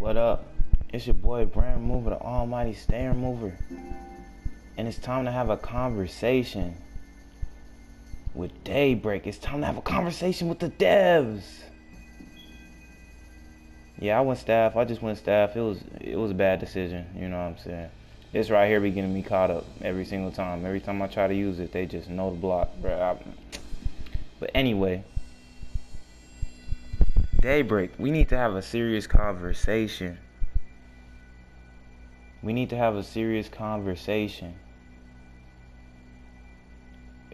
What up? It's your boy Brand Remover, the almighty stay remover. And it's time to have a conversation with DayBreak. It's time to have a conversation with the devs. Yeah, I just went staff. It was a bad decision, you know what I'm saying? This right here be getting me caught up every single time. Every time I try to use it, they just know the block, bro. But anyway, DayBreak, we need to have a serious conversation. We need to have a serious conversation.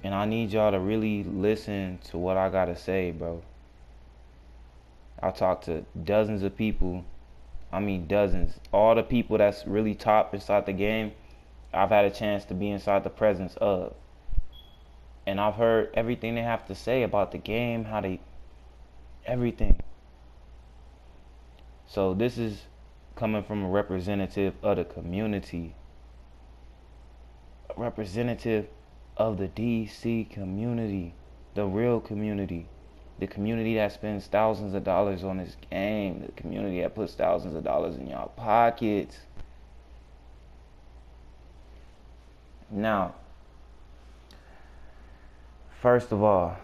And I need y'all to really listen to what I gotta say, bro. I talked to dozens of people. I mean dozens. All the people that's really top inside the game, I've had a chance to be inside the presence of. And I've heard everything they have to say about the game, everything. So this is coming from a representative of the community. A representative of the DC community. The real community. The community that spends thousands of dollars on this game. The community that puts thousands of dollars in y'all pockets. Now, first of all,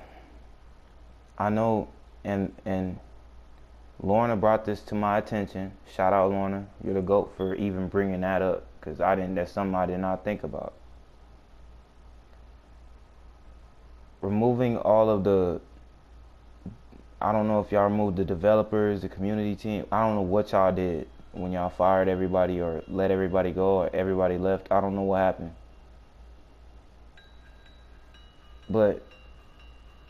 I know and Lorna brought this to my attention. Shout out, Lorna. You're the GOAT for even bringing that up, because that's something I did not think about. Removing all of I don't know if y'all removed the developers, the community team. I don't know what y'all did when y'all fired everybody or let everybody go or everybody left. I don't know what happened. But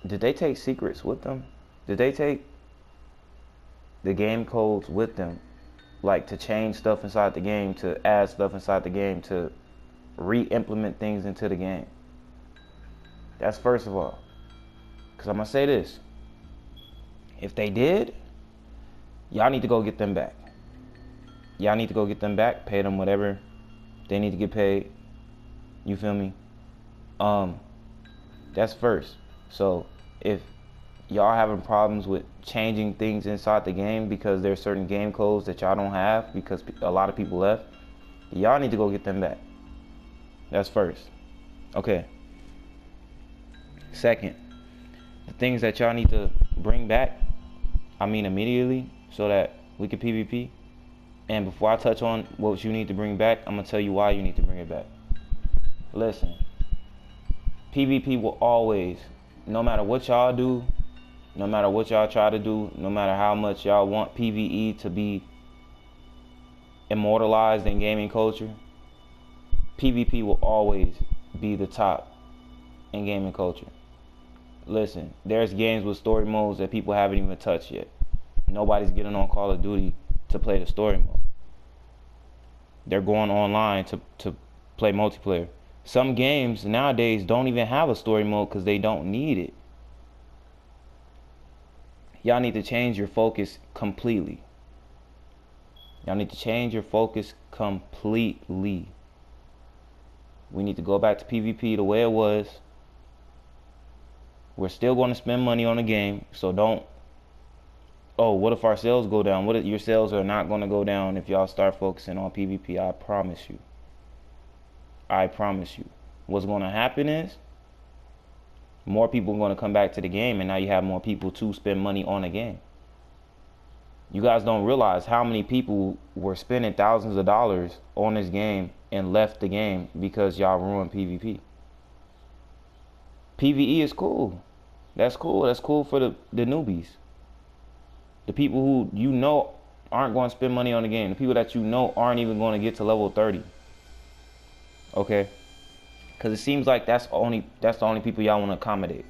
did they take secrets with them? Did they take the game codes with them, like to change stuff inside the game, to add stuff inside the game, to re-implement things into the game? That's first of all. Because I'm going to say this. If they did, y'all need to go get them back. Y'all need to go get them back, pay them whatever they need to get paid. You feel me? That's first. So if y'all having problems with changing things inside the game because there's certain game codes that y'all don't have because a lot of people left, y'all need to go get them back. That's first. Okay. Second, the things that y'all need to bring back, immediately, so that we can PvP. And before I touch on what you need to bring back, I'm gonna tell you why you need to bring it back. Listen, PvP will always, no matter what y'all do, no matter what y'all try to do, no matter how much y'all want PvE to be immortalized in gaming culture, PvP will always be the top in gaming culture. Listen, there's games with story modes that people haven't even touched yet. Nobody's getting on Call of Duty to play the story mode. They're going online to play multiplayer. Some games nowadays don't even have a story mode because they don't need it. Y'all need to change your focus completely. Y'all need to change your focus completely. We need to go back to PvP the way it was. We're still going to spend money on the game, so don't, what if our sales go down? What if your sales are not going to go down if y'all start focusing on PvP? I promise you. I promise you. What's going to happen is more people are going to come back to the game, and now you have more people to spend money on the game. You guys don't realize how many people were spending thousands of dollars on this game and left the game because y'all ruined PvP. PvE is cool. That's cool. That's cool for the newbies. The people who you know aren't going to spend money on the game. The people that you know aren't even going to get to level 30. Okay? Because it seems like that's the only people y'all want to accommodate.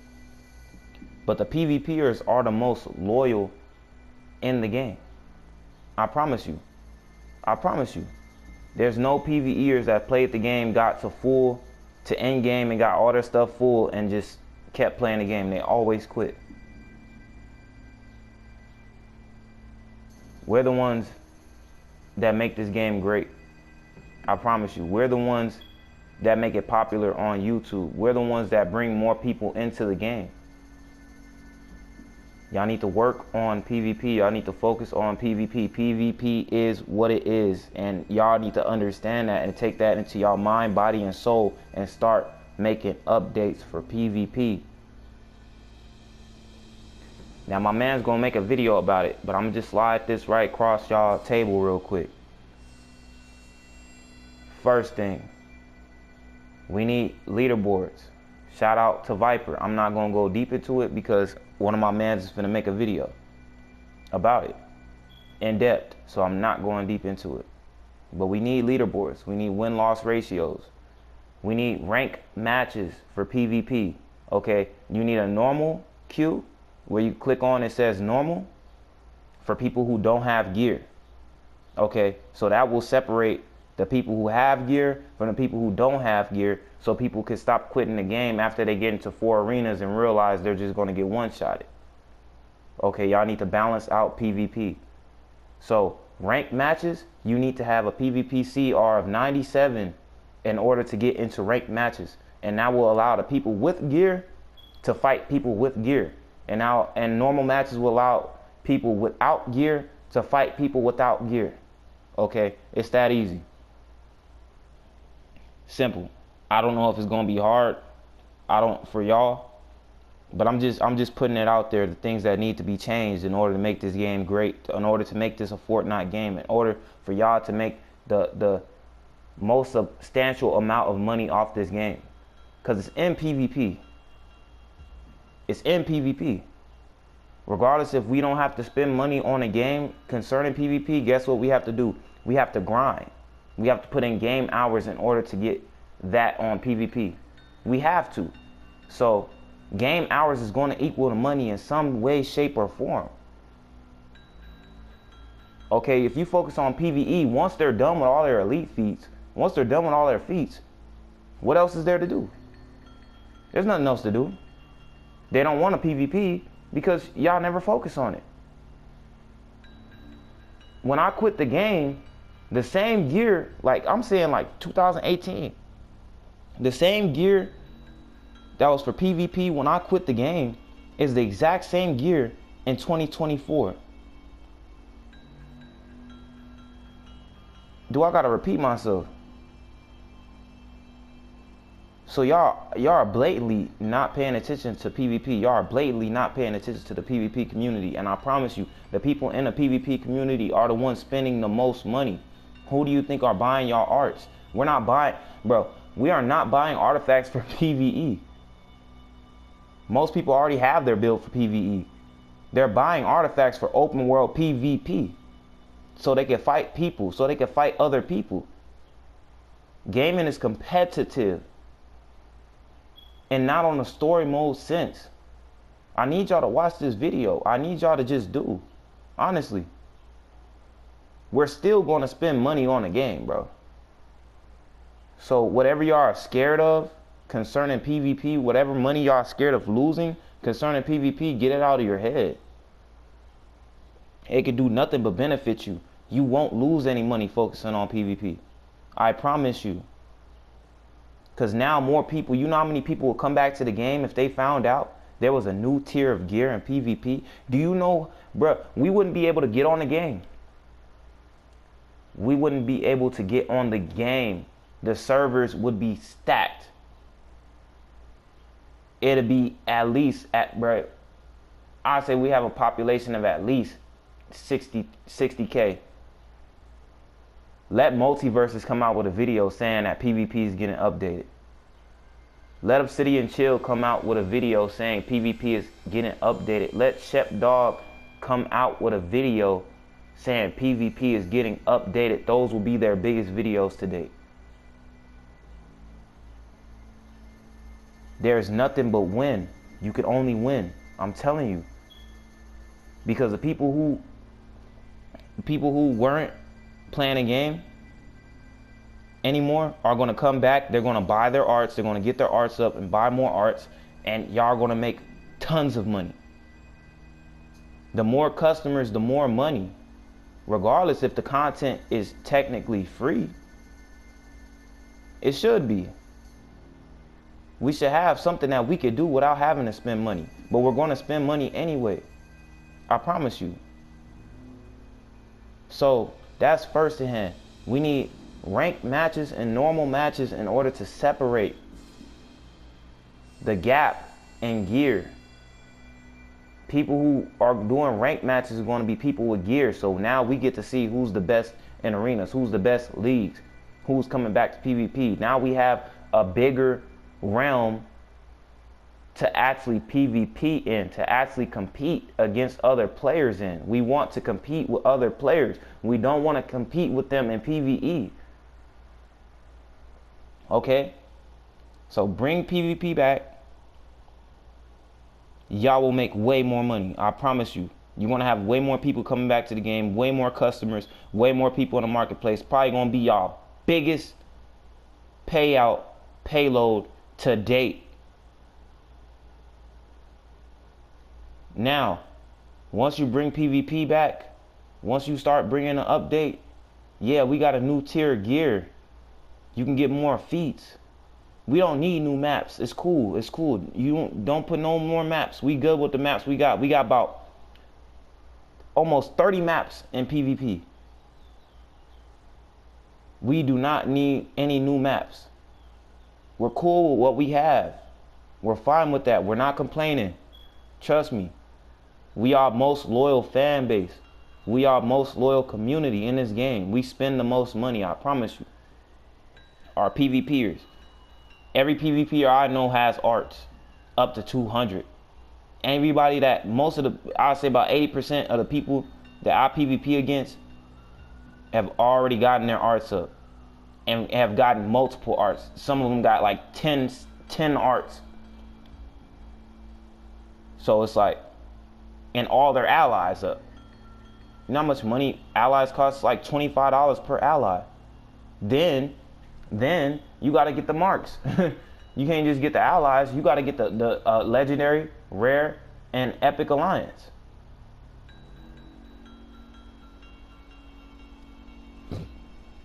But the PvPers are the most loyal in the game. I promise you. I promise you. There's no PvEers that played the game, got to end game and got all their stuff full and just kept playing the game. They always quit. We're the ones that make this game great. I promise you. We're the ones that make it popular on YouTube. We're the ones that bring more people into the game. Y'all need to work on PvP. Y'all need to focus on PvP. PvP is what it is. And y'all need to understand that and take that into y'all mind, body, and soul and start making updates for PvP. Now my man's gonna make a video about it, but I'm gonna just slide this right across y'all table real quick. First thing, we need leaderboards. Shout out to Viper. I'm not gonna go deep into it because one of my mans is gonna make a video about it in depth, so I'm not going deep into it. But we need leaderboards. We need win-loss ratios. We need rank matches for PvP. Okay, you need a normal queue where you click on it says normal for people who don't have gear. Okay, so that will separate the people who have gear from the people who don't have gear, so people can stop quitting the game after they get into 4 arenas and realize they're just going to get one-shotted. Okay, y'all need to balance out PvP. So ranked matches, you need to have a PvP CR of 97 in order to get into ranked matches, and that will allow the people with gear to fight people with gear. And normal matches will allow people without gear to fight people without gear. Okay, it's that easy. Simple. I don't know if it's gonna be hard. For y'all, but I'm just putting it out there. The things that need to be changed in order to make this game great. In order to make this a Fortnite game. In order for y'all to make the most substantial amount of money off this game, because it's in PvP. It's in PvP. Regardless if we don't have to spend money on a game concerning PvP, guess what we have to do? We have to grind. We have to put in game hours in order to get that on PvP. We have to. So game hours is going to equal the money in some way, shape, or form. Okay, if you focus on PvE, once they're done with all their elite feats, once they're done with all their feats, what else is there to do? There's nothing else to do. They don't want a PvP because y'all never focus on it. When I quit the game, the same gear, like I'm saying like 2018, the same gear that was for PvP when I quit the game is the exact same gear in 2024. Do I gotta repeat myself? So y'all are blatantly not paying attention to PvP. Y'all are blatantly not paying attention to the PvP community. And I promise you, the people in the PvP community are the ones spending the most money. Who do you think are buying y'all arts? We're not buying, bro, we are not buying artifacts for PvE. Most people already have their build for PvE. They're buying artifacts for open world PvP. So they can fight people, so they can fight other people. Gaming is competitive. And not on a story mode sense. I need y'all to watch this video. I need y'all to just do. Honestly. We're still going to spend money on the game, bro. So whatever y'all are scared of concerning PvP, whatever money y'all are scared of losing concerning PvP, get it out of your head. It could do nothing but benefit you. You won't lose any money focusing on PvP. I promise you. Because now more people, you know how many people will come back to the game if they found out there was a new tier of gear in PvP? Do you know, bro, we wouldn't be able to get on the game. We wouldn't be able to get on the game. The servers would be stacked. It'd be at least bro, I'd say we have a population of at least 60K. Let Multiverses come out with a video saying that PvP is getting updated. Let Obsidian Chill come out with a video saying PvP is getting updated. Let Shep Dog come out with a video saying PvP is getting updated. Those will be their biggest videos to date. There's nothing but win. You can only win. I'm telling you. Because the people who weren't playing a game anymore are going to come back. They're going to buy their arts. They're going to get their arts up and buy more arts. And y'all are going to make tons of money. The more customers, the more money. Regardless if the content is technically free. It should be. We should have something that we could do without having to spend money. But we're going to spend money anyway. I promise you. So that's first in hand. We need ranked matches and normal matches in order to separate the gap in gear. People who are doing ranked matches are going to be people with gear. So now we get to see who's the best in arenas, who's the best leagues, who's coming back to PvP. Now we have a bigger realm to actually PvP in, to actually compete against other players in. We want to compete with other players. We don't want to compete with them in PvE. Okay? So bring PvP back. Y'all will make way more money. I promise you. You're going to have way more people coming back to the game, way more customers, way more people in the marketplace. Probably going to be y'all biggest payload to date. Now, once you bring PvP back, once you start bringing an update, yeah, we got a new tier of gear. You can get more feats. We don't need new maps. It's cool. It's cool. You don't put no more maps. We good with the maps we got. We got about almost 30 maps in PvP. We do not need any new maps. We're cool with what we have. We're fine with that. We're not complaining. Trust me. We are most loyal fan base. We are most loyal community in this game. We spend the most money, I promise you. Our PvPers. Every PvPer I know has arts up to 200. Everybody that, I'll say about 80% of the people that I PvP against have already gotten their arts up and have gotten multiple arts. Some of them got like 10 arts. So it's like, and all their allies up. You know how much money allies cost? Like $25 per ally. Then you got to get the marks. You can't just get the allies. You got to get the legendary, rare, and epic alliance.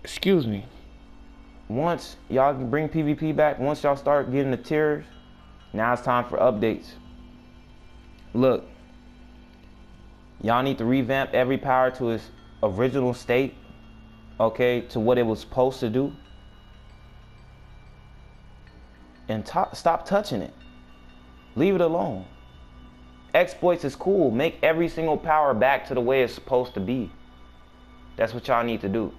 Excuse me. Once y'all can bring PvP back, once y'all start getting the tiers, now it's time for updates. Look, y'all need to revamp every power to its original state, okay, to what it was supposed to do. And stop touching it. Leave it alone. Exploits is cool. Make every single power back to the way it's supposed to be. That's what y'all need to do.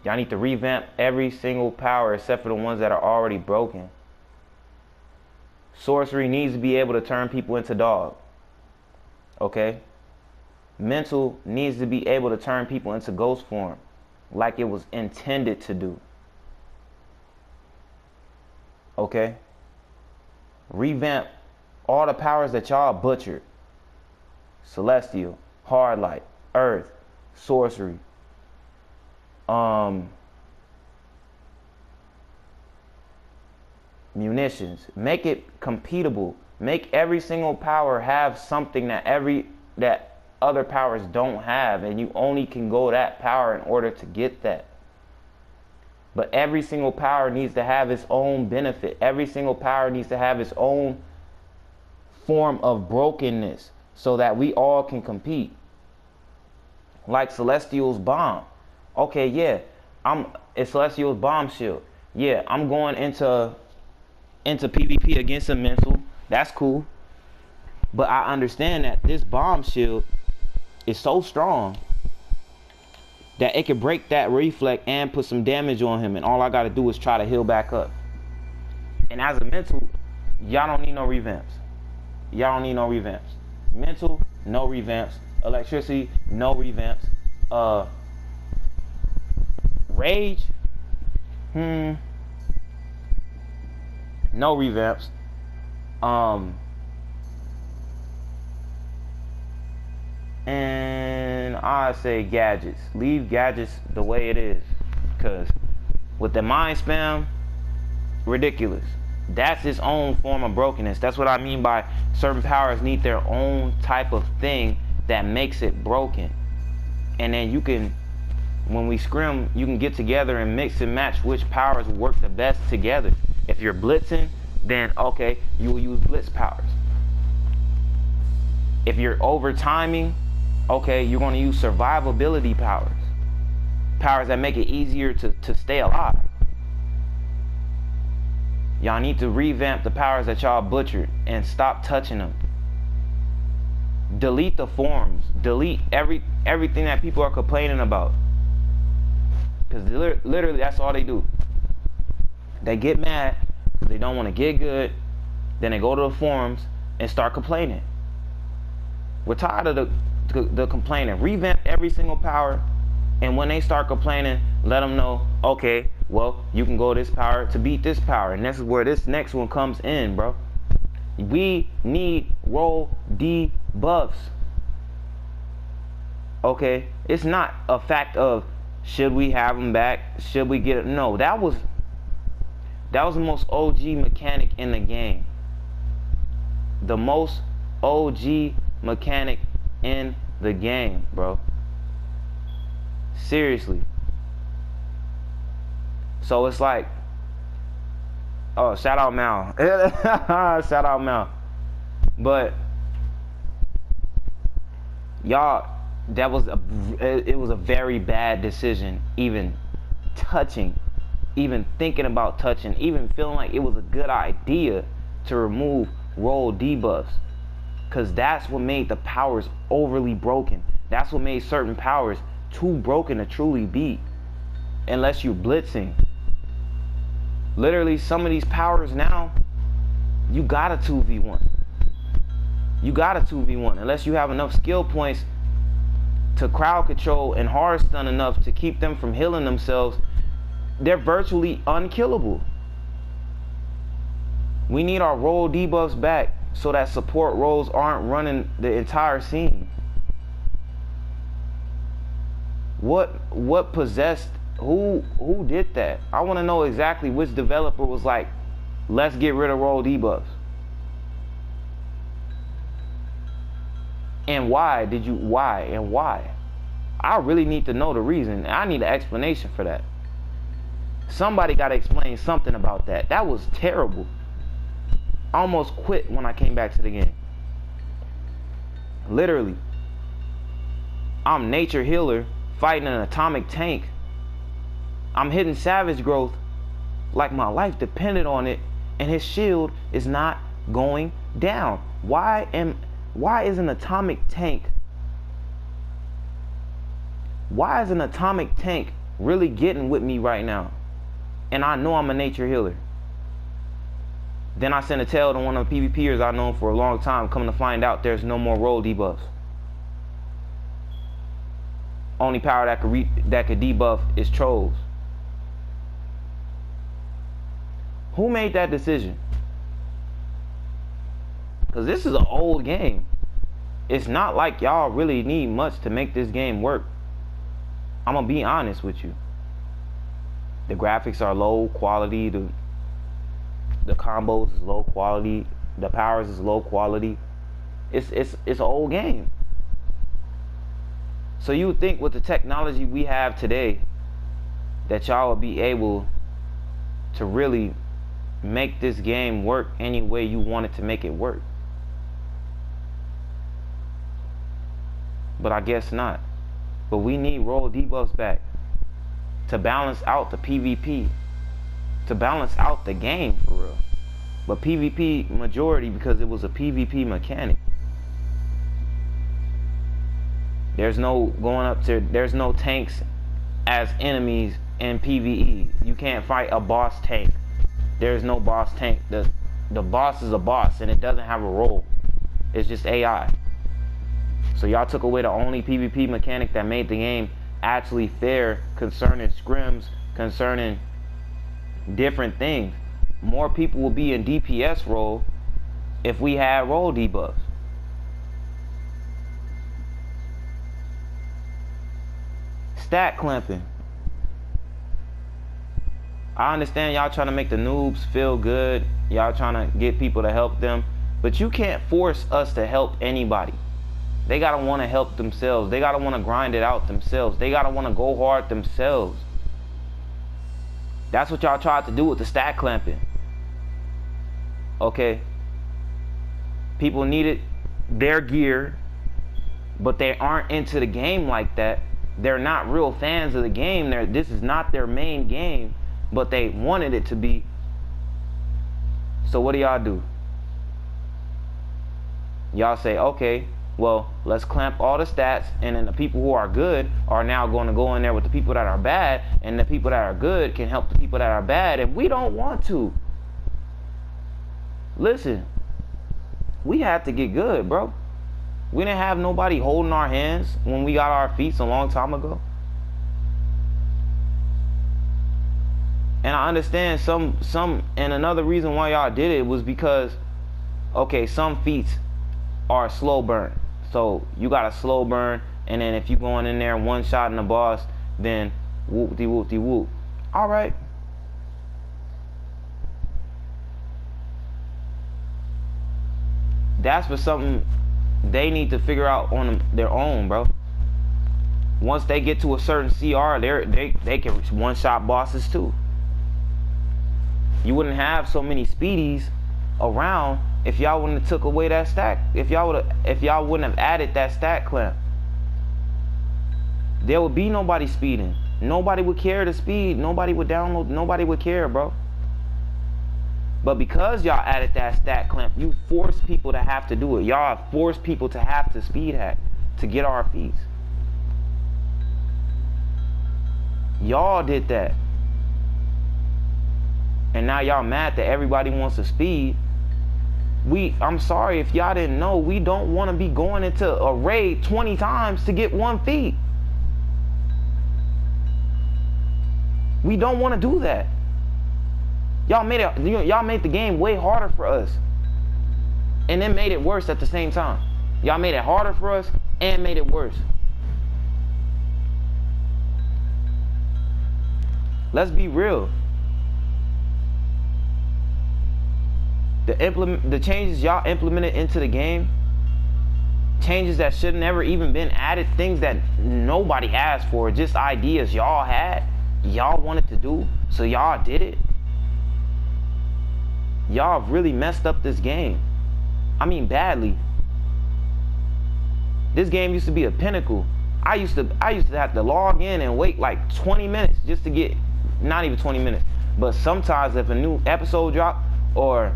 Y'all need to revamp every single power except for the ones that are already broken. Sorcery needs to be able to turn people into dog. Okay? Mental needs to be able to turn people into ghost form like it was intended to do. Okay? Revamp all the powers that y'all butchered. Celestial, hard light, earth, sorcery, munitions. Make it competable. Make every single power have something that other powers don't have, and you only can go that power in order to get that. But every single power needs to have its own benefit. Every single power needs to have its own form of brokenness so that we all can compete. Like Celestial's bomb. Okay, yeah, it's Celestial's bomb shield. Yeah, I'm going into PvP against a mental. That's cool. But I understand that this bomb shield is so strong that it could break that reflect and put some damage on him, and all I gotta do is try to heal back up. And as a mental, y'all don't need no revamps. Y'all don't need no revamps. Mental, no revamps. Electricity, no revamps. Rage, no revamps. And I say gadgets. Leave gadgets the way it is. Because with the mind spam, ridiculous. That's its own form of brokenness. That's what I mean by certain powers need their own type of thing that makes it broken. And then you can, when we scrim, you can get together and mix and match which powers work the best together. If you're blitzing, then okay, you will use blitz powers. If you're over timing, okay, you're going to use survivability powers. Powers that make it easier to stay alive. Y'all need to revamp the powers that y'all butchered and stop touching them. Delete the forums. Delete everything that people are complaining about. Because literally that's all they do. They get mad because they don't want to get good. Then they go to the forums and start complaining. We're tired of the complaining. Revamp every single power. And when they start complaining, let them know, okay, well, you can go this power to beat this power. And this is where this next one comes in, bro. We need role debuffs. Okay? It's not a fact of should we have them back? Should we get it? No, that was the most OG mechanic in the game. The most OG mechanic in the game, bro. Seriously. So it's like, oh, shout out Mal. Shout out Mal. But y'all, it was a very bad decision, even touching, even thinking about touching, even feeling like it was a good idea to remove role debuffs. Because that's what made the powers overly broken. That's what made certain powers too broken to truly beat. Unless you're blitzing. Literally, some of these powers now, you got a 2v1. You got a 2v1. Unless you have enough skill points to crowd control and hard stun enough to keep them from healing themselves, they're virtually unkillable. We need our role debuffs back so that support roles aren't running the entire scene. What possessed, who did that? I want to know exactly which developer was like, let's get rid of role debuffs. And why? I really need to know the reason. I need an explanation for that. Somebody got to explain something about that. That was terrible. I almost quit when I came back to the game. Literally. I'm nature healer fighting an atomic tank. I'm hitting savage growth like my life depended on it, and his shield is not going down. Why is an atomic tank really getting with me right now? And I know I'm a nature healer. Then I sent a tell to one of the PvPers I've known for a long time, coming to find out there's no more role debuffs. Only power that could debuff is trolls. Who made that decision? Because this is an old game. It's not like y'all really need much to make this game work. I'm gonna be honest with you. The graphics are low quality. The combos is low quality. The powers is low quality. It's an old game. So you would think with the technology we have today that y'all would be able to really make this game work any way you want it to make it work. But I guess not. But we need role debuffs back to balance out the PvP, to balance out the game for real. But PvP majority because it was a PvP mechanic. There's no there's no tanks as enemies in PvE. You can't fight a boss tank. There's no boss tank. The boss is a boss and it doesn't have a role. It's just AI. So y'all took away the only PvP mechanic that made the game actually fair concerning scrims, concerning different things. More people will be in DPS role if we had role debuffs. Stat clamping. I understand y'all trying to make the noobs feel good. Y'all trying to get people to help them. But you can't force us to help anybody. They gotta want to help themselves. They gotta want to grind it out themselves. They gotta want to go hard themselves. That's what y'all tried to do with the stat clamping. Okay. People need it. their gear, but they aren't into the game like that. They're not real fans of the game. This is not their main game, but they wanted it to be. So what do y'all do? Y'all say, okay, well, let's clamp all the stats, and then the people who are good are now going to go in there with the people that are bad, and the people that are good can help the people that are bad, and we don't want to. Listen, we had to get good, bro. We didn't have nobody holding our hands when we got our feet a long time ago. And I understand some, and another reason why y'all did it was because, okay, some feats are slow burn. So you got a slow burn, and then if you going in there one shot in the boss, then whoop-de-whoop-de-whoop. All right. That's for something they need to figure out on their own, bro. Once they get to a certain CR, they can one-shot bosses too. You wouldn't have so many speedies around if y'all wouldn't have took away that stack. If y'all wouldn't have added that stack clamp, there would be nobody speeding. Nobody would care to speed. Nobody would download. Nobody would care, bro. But because y'all added that stack clamp, you force people to have to do it. Y'all force people to have to speed hack to get our feeds. Y'all did that. And now y'all mad that everybody wants to speed. I'm sorry if y'all didn't know, we don't want to be going into a raid 20 times to get 1 feed. We don't want to do that. Y'all made the game way harder for us, and then made it worse at the same time. Y'all made it harder for us and made it worse. Let's be real. The changes y'all implemented into the game, changes that should never even been added, things that nobody asked for, just ideas y'all had, y'all wanted to do, so y'all did it. Y'all really messed up this game. I mean, badly. This game used to be a pinnacle. I used to have to log in and wait like 20 minutes just to get, not even 20 minutes, but sometimes if a new episode dropped or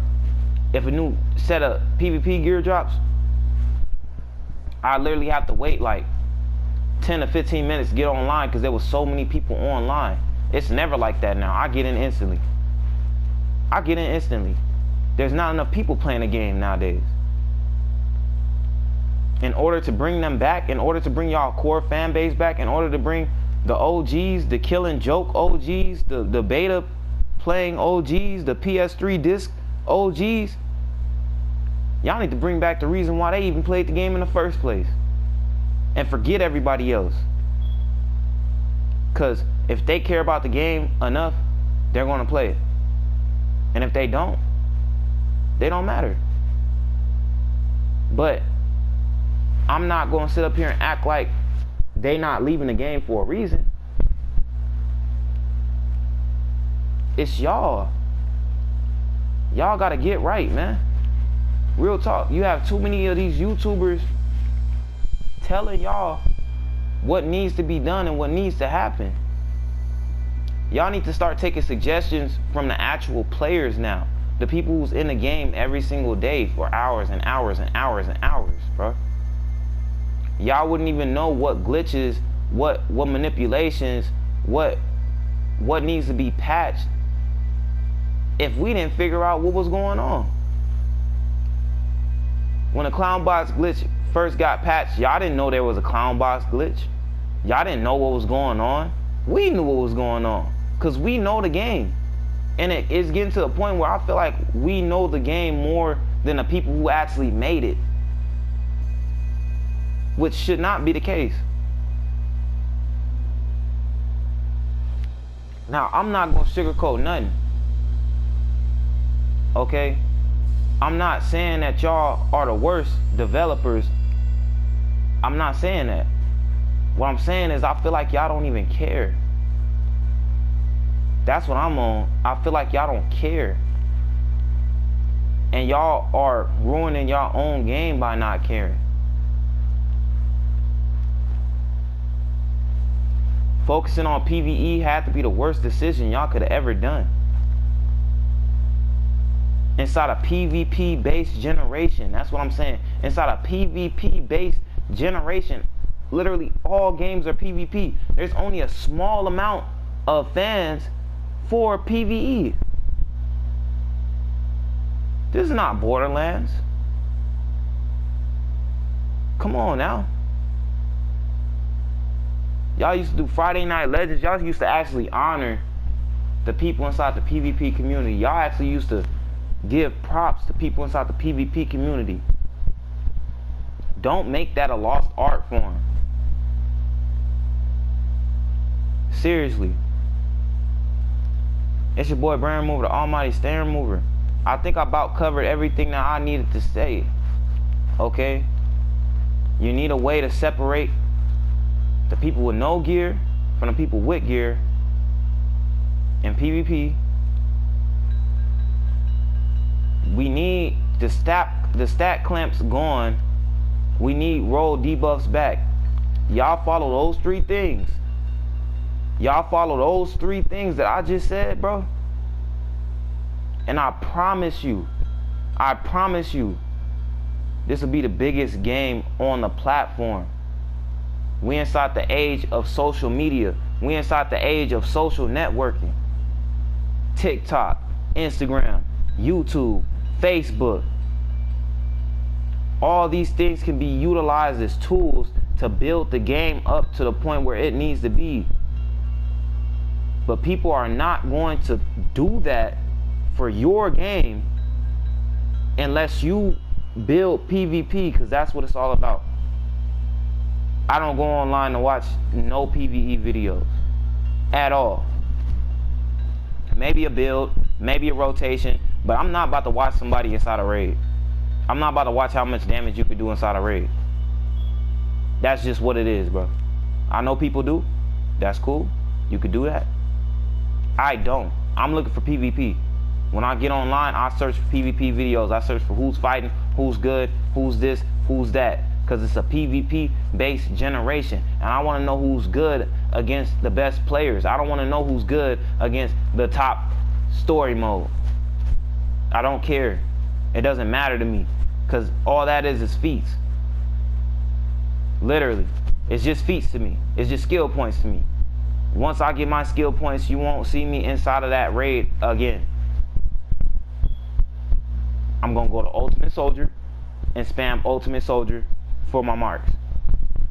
if a new set of PvP gear drops, I literally have to wait like 10 to 15 minutes to get online because there was so many people online. It's never like that now. I get in instantly. There's not enough people playing the game nowadays. In order to bring them back, in order to bring y'all core fan base back, in order to bring the OGs, the killing joke OGs, the beta playing OGs, the PS3 disc OGs, y'all need to bring back the reason why they even played the game in the first place. And forget everybody else. Because if they care about the game enough, they're going to play it. And if they don't matter. But I'm not going to sit up here and act like they not leaving the game for a reason. It's y'all. Y'all got to get right, man. Real talk. You have too many of these YouTubers telling y'all what needs to be done and what needs to happen. Y'all need to start taking suggestions from the actual players now. The people who's in the game every single day for hours and hours and hours and hours, bro. Y'all wouldn't even know what glitches, what manipulations, what needs to be patched if we didn't figure out what was going on. When the clown box glitch first got patched, y'all didn't know there was a clown box glitch. Y'all didn't know what was going on. We knew what was going on because we know the game. And it's getting to a point where I feel like we know the game more than the people who actually made it, which should not be the case. Now, I'm not going to sugarcoat nothing. Okay? I'm not saying that y'all are the worst developers. I'm not saying that. What I'm saying is I feel like y'all don't even care. That's what I'm on. I feel like y'all don't care. And y'all are ruining your own game by not caring. Focusing on PvE had to be the worst decision y'all could have ever done. Inside a PvP based generation, that's what I'm saying. Inside a PvP based generation, literally all games are PvP. There's only a small amount of fans for PvE. This is not Borderlands. Come on now. Y'all used to do Friday Night Legends. Y'all used to actually honor the people inside the PvP community. Y'all actually used to give props to people inside the PvP community. Don't make that a lost art form. Seriously. It's your boy Brain Remover, the almighty Stain Remover. I think I about covered everything that I needed to say. Okay? You need a way to separate the people with no gear from the people with gear in PvP. We need the stat clamps gone. We need roll debuffs back. Y'all follow those three things. Y'all follow those three things that I just said, bro. And I promise you, this will be the biggest game on the platform. We inside the age of social media. We inside the age of social networking. TikTok, Instagram, YouTube, Facebook. All these things can be utilized as tools to build the game up to the point where it needs to be. But people are not going to do that for your game unless you build PvP, because that's what it's all about. I don't go online to watch no PvE videos at all. Maybe a build, maybe a rotation, but I'm not about to watch somebody inside a raid. I'm not about to watch how much damage you could do inside a raid. That's just what it is, bro. I know people do. That's cool. You could do that. I don't. I'm looking for PvP. When I get online, I search for PvP videos. I search for who's fighting, who's good, who's this, who's that. Because it's a PvP based generation. And I want to know who's good against the best players. I don't want to know who's good against the top story mode. I don't care. It doesn't matter to me. Because all that is feats. Literally. It's just feats to me. It's just skill points to me. Once I get my skill points, you won't see me inside of that raid again. I'm going to go to Ultimate Soldier and spam Ultimate Soldier for my marks.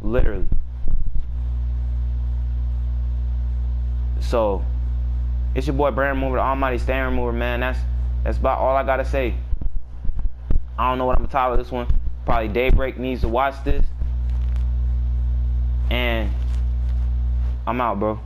Literally. So, it's your boy Brain Remover, the almighty Stain Remover, man. That's about all I got to say. I don't know what I'm going to title this one. Probably DayBreak needs to watch this. And I'm out, bro.